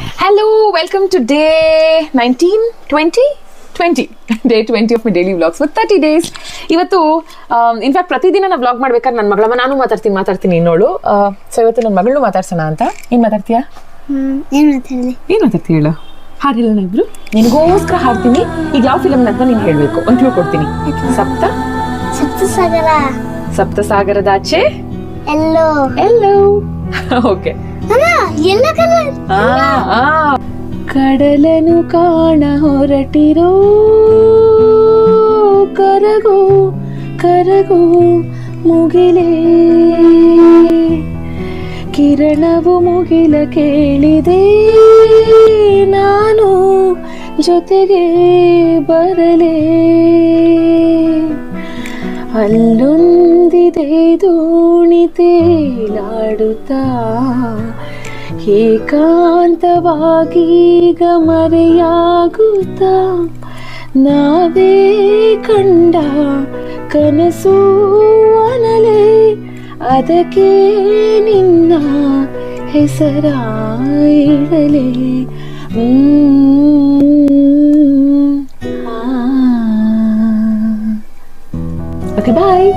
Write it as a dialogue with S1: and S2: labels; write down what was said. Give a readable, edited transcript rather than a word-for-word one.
S1: Hello, welcome to day 19, 20? 20. Day 20 of my daily vlogs with 30 days. ಇವತ್ತು in fact ಪ್ರತಿದಿನ ನಾನು vlog ಮಾಡ್ಬೇಕಾದ್ರೆ ನನ್ನ ಮಗಳಮ್ಮ ನಾನು ಮಾತಾಡ್ತೀನಿ ಇನ್ನೋಳು. ಸೊ ಇವತ್ತು ನನ್ನ ಮಗಳನ್ನೂ ಮಾತಾಡ್ಸೋಣ ಅಂತ. ಏನು ಮಾತಾಡ್ತೀಯಾ? ಏನು ಮಾತಾಡ್ತೀಯ ಹೇಳು? ಹಾಡು ಹೇಳೋಣ ಇಬ್ರು. ನಿನಗೋಸ್ಕರ ಹಾಡ್ತೀನಿ. ಈಗ ಯಾವ ಫಿಲಮ್ ಅಂತ ನೀನು ಹೇಳಬೇಕು ಅಂತ ಹೇಳ್ಕೊಡ್ತೀನಿ. ಸಪ್ತಸಾಗರದಾಚೆ ಎಲ್ಲೋ ಓಕೆ. ಕಡಲನು ಕಾಣ ಹೊರಟಿರೋ ಕರಗೋ ಮುಗಿಲೇ, ಕಿರಣವು ಮುಗಿಲ ಕೇಳಿದೆ ನಾನು ಜೊತೆಗೆ ಬರಲೇ, ಅಲ್ಲೊಂದಿದೆ ದೋಣಿ ತೇಲಾಡುತ್ತಾ ಏಕಾಂತವಾಗೀಗ ಮರೆಯಾಗುತ್ತಾ, ನಾವೇ ಕಂಡ ಕನಸು ಅನಲೆ ಅದಕ್ಕೆ ನಿನ್ನ ಹೆಸರ ಇಡಲೆ. Okay bye.